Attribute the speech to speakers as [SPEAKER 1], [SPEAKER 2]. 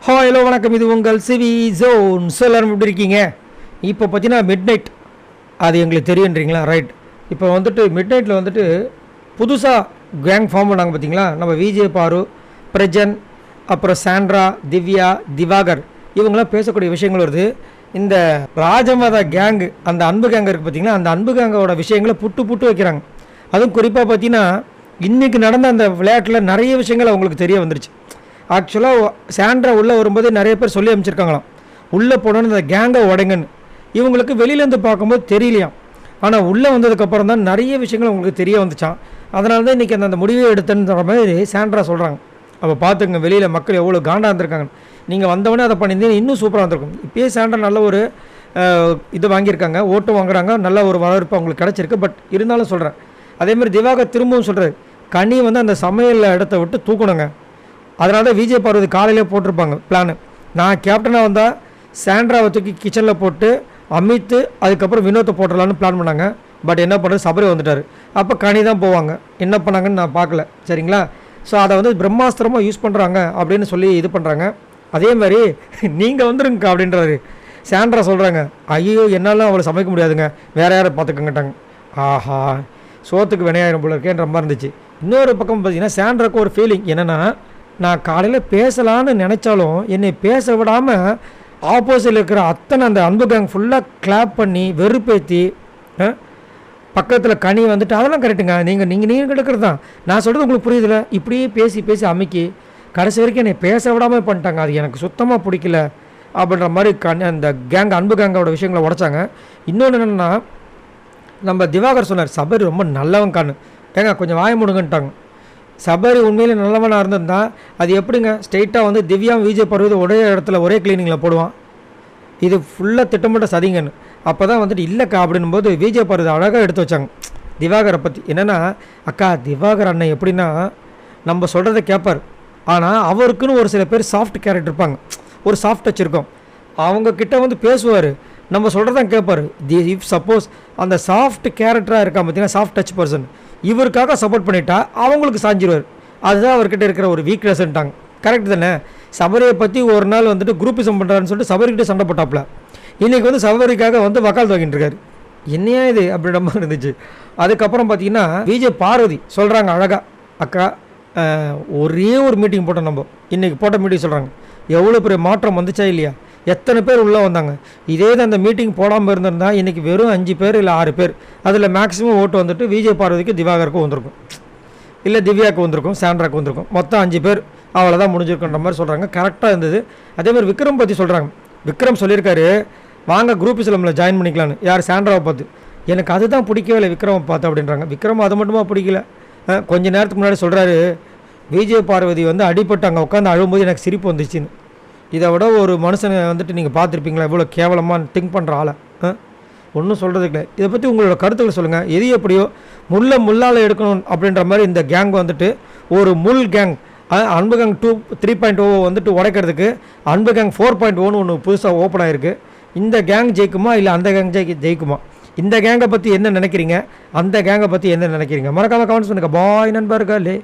[SPEAKER 1] Hello வணக்கம், இது உங்கள் சிவி ஜோன். எல்லாரும் எப்படி இருக்கீங்க? இப்போ பார்த்தீங்கன்னா மிட் நைட், அது எங்களுக்கு தெரியுன்றீங்களா? ரைட். இப்போ வந்துட்டு மிட் நைட்டில் வந்துட்டு புதுசாக கேங் ஃபார்ம் பண்ணாங்க பார்த்தீங்களா? நம்ம விஜய் பாரு, பிரஜன், அப்புறம் சாண்ட்ரா, திவ்யா, திவாகர், இவங்களாம் பேசக்கூடிய விஷயங்கள் வருது. இந்த ராஜமத கேங்கு, அந்த அன்பு கேங்கு இருக்குது பார்த்தீங்களா? அந்த அன்பு கேங்கோட விஷயங்களை புட்டு வைக்கிறாங்க. அதுவும் குறிப்பாக பார்த்தீங்கன்னா இன்றைக்கி நடந்த அந்த விளையாட்டில் நிறைய விஷயங்கள் அவங்களுக்கு தெரிய வந்துருச்சு. ஆக்சுவலாக சாண்ட்ரா உள்ளே வரும்போது நிறைய பேர் சொல்லி அமைச்சிருக்காங்களாம், உள்ளே போனோன்னு இந்த கேங்கை உடைங்கன்னு. இவங்களுக்கு வெளியிலேருந்து பார்க்கும்போது தெரியலையாம். ஆனால் உள்ளே வந்ததுக்கப்புறம் தான் நிறைய விஷயங்கள் அவங்களுக்கு தெரிய வந்துச்சான். அதனால தான் இன்றைக்கி அந்த முடிவை எடுத்தேன்ற மாதிரி சாண்ட்ரா சொல்கிறாங்க. அப்போ பார்த்துங்க, வெளியில் மக்கள் எவ்வளோ காண்டாக இருந்திருக்காங்க. நீங்கள் வந்தவொடனே அதை பண்ணியிருந்தீங்க, இன்னும் சூப்பராக இருந்திருக்கும். இப்போயே சாண்ட்ரா நல்ல ஒரு இது வாங்கியிருக்காங்க, ஓட்டு வாங்குறாங்க, நல்ல ஒரு வரவேற்பு அவங்களுக்கு கிடச்சிருக்கு. பட் இருந்தாலும் சொல்கிறேன், அதேமாதிரி திவாகர் திரும்பவும் சொல்கிறார், கனி வந்து அந்த சமையல் இடத்த விட்டு தூக்கணுங்க. அதனால தான் விஜய் பார்வதி காலையிலே போட்டிருப்பாங்க பிளானு. நான் கேப்டனாக வந்தால் சாண்ட்ராவை தூக்கி கிச்சனில் போட்டு அமித்து அதுக்கப்புறம் வினோத்தை போட்டுடலான்னு பிளான் பண்ணாங்க. பட் என்ன பண்ணுறது, சபரி வந்துட்டார். அப்போ கனி தான் போவாங்க. என்ன பண்ணாங்கன்னு நான் பார்க்கல, சரிங்களா? ஸோ அதை வந்து பிரம்மாஸ்திரமாக யூஸ் பண்ணுறாங்க அப்படின்னு சொல்லி இது பண்ணுறாங்க. அதே மாதிரி நீங்கள் வந்துருங்க அப்படின்றாரு. சாண்ட்ரா சொல்கிறாங்க, ஐயோ என்னால் அவளை சமைக்க முடியாதுங்க, வேறு யாரை பார்த்துக்கங்கிட்டாங்க. ஆஹா, சோத்துக்கு வினையாயிரம் போல இருக்கேன்ற மாதிரி இருந்துச்சு. இன்னொரு பக்கம் பார்த்தீங்கன்னா சாண்ட்ராக்கு ஒரு ஃபீலிங் என்னென்னா, நான் காலையில் பேசலான்னு நினச்சாலும் என்னை பேச விடாமல் ஆப்போசிட்டில் இருக்கிற அத்தனை அந்த அன்பு கேங் ஃபுல்லாக கிளாப் பண்ணி வெறுப்பேற்றி பக்கத்தில் கனி வந்துட்டு, அதெல்லாம் கரெக்டுங்க, நீங்கள் கிடக்கிறது தான், நான் சொல்கிறது உங்களுக்கு புரியுதில்ல, இப்படியே பேசி அமுக்கி கடைசி வரைக்கும் என்னை பேச விடாமல் பண்ணிட்டாங்க. அது எனக்கு சுத்தமாக பிடிக்கல அப்படின்ற மாதிரி அந்த கேங் அன்பு கேங்கோட விஷயங்களை உடைச்சாங்க. இன்னொன்று என்னென்னா, நம்ம திவாகர் சொன்னார், சபரி ரொம்ப நல்லவன் கான்னு. ஏங்க கொஞ்சம் வாய முடுங்கன்ட்டாங்க. சபரி உண்மையிலே நல்லவனாக இருந்திருந்தால் அது எப்படிங்க ஸ்ட்ரெயிட்டாக வந்து திவ்யா விஜய் பருவத்தை ஒரே இடத்துல ஒரே கிளீனிங்கில் போடுவான்? இது ஃபுல்லாக திட்டமிட்ட சதிங்கன்னு. அப்போ தான் வந்துட்டு இல்லைக்கா அப்படின்போது விஜய் பருவத்தை அழகாக எடுத்து வச்சாங்க திவாகரை பற்றி. என்னென்னா, அக்கா திவாகர் அண்ணன் எப்படின்னா நம்ம சொல்கிறத கேட்பார், ஆனால் அவருக்குன்னு ஒரு சில பேர் சாஃப்ட் கேரக்டர் இருப்பாங்க, ஒரு சாஃப்ட் டச் இருக்கும். அவங்கக்கிட்ட வந்து பேசுவார், நம்ம சொல்கிறதான் கேட்பார். இஃப் சப்போஸ் அந்த சாஃப்ட் கேரக்டராக இருக்கா பார்த்தீங்கன்னா, சாஃப்ட் டச் பர்சன், இவருக்காக சப்போர்ட் பண்ணிட்டா அவங்களுக்கு சாஞ்சிருவார். அதுதான் அவர்கிட்ட இருக்கிற ஒரு வீக்னஸ்ன்ட்டாங்க. கரெக்ட் தானே? சபரியை பற்றி ஒரு நாள் வந்துட்டு குரூப்பிசம் பண்ணுறாருன்னு சொல்லிட்டு சபரிக்கிட்ட சண்டை போட்டாப்புல. இன்றைக்கி வந்து சபரிக்காக வந்து வக்கால் தூக்கிட்டு இருக்காரு. என்னையா இது அப்படின்ற மாதிரி இருந்துச்சு. அதுக்கப்புறம் பார்த்தீங்கன்னா விஜய் பார்வதி சொல்கிறாங்க அழகாக, அக்கா ஒரே ஒரு மீட்டிங் போட்டோம், நம்ம இன்றைக்கி போட்ட மீட்டிங் சொல்கிறாங்க, எவ்வளோ பெரிய மாற்றம் வந்துச்சா இல்லையா, எத்தனை பேர் உள்ளே வந்தாங்க. இதே தான் அந்த மீட்டிங் போடாமல் இருந்திருந்தால் இன்றைக்கி வெறும் 5 பேர் இல்லை 6 பேர், அதில் மேக்ஸிமம் ஓட்டு வந்துட்டு விஜய் பார்வதிக்கு திவாகருக்கும் வந்திருக்கும், இல்லை திவ்யாவுக்கு வந்திருக்கும், சாண்ட்ராக்கு வந்திருக்கும். மொத்தம் 5 பேர், அவ்வளோதான் முடிஞ்சிருக்குன்ற மாதிரி சொல்கிறாங்க. கரெக்டாக இருந்தது. அதேமாதிரி விக்ரம் பற்றி சொல்கிறாங்க. விக்ரம் சொல்லியிருக்காரு, வாங்க குரூப் இஸ்லாமில் ஜாயின் பண்ணிக்கலான்னு. யார்? சாண்ட்ராவை பார்த்து. எனக்கு அதுதான் பிடிக்கவே இல்லை விக்ரமை பார்த்து அப்படின்றாங்க. விக்ரம் அது மட்டுமா பிடிக்கல, கொஞ்ச நேரத்துக்கு முன்னாடி சொல்கிறாரு, விஜய் பார்வதி வந்து அடிப்பட்டு அங்கே உட்காந்து அழும்போது எனக்கு சிரிப்பு வந்துச்சுன்னு. இதை விட ஒரு மனுஷனை வந்துட்டு நீங்கள் பார்த்துருப்பீங்களா இவ்வளோ கேவலமாக திங்க் பண்ணுற ஆளை? ஒன்றும் சொல்கிறதுக்கு இல்லை. இதை பற்றி உங்களோட கருத்துக்களை சொல்லுங்கள். எது எப்படியோ முள்ளால் எடுக்கணும் அப்படின்ற மாதிரி இந்த கேங் வந்துட்டு ஒரு முள் கேங், அன்பு கேங் 3.0 வந்துட்டு உடைக்கிறதுக்கு அன்பு கேங் 4.0 ஒன்று புதுசாக ஓப்பன் ஆகிருக்கு. இந்த கேங் ஜெயிக்குமா இல்லை அந்த கேங் ஜெயிக்குமா? இந்த கேங்கை பற்றி என்ன நினைக்கிறீங்க, அந்த கேங்கை பற்றி என்ன நினைக்கிறீங்க? மறக்காமல் கமெண்ட்ஸ் பண்ணுங்கள். பாய் நண்பர்களே.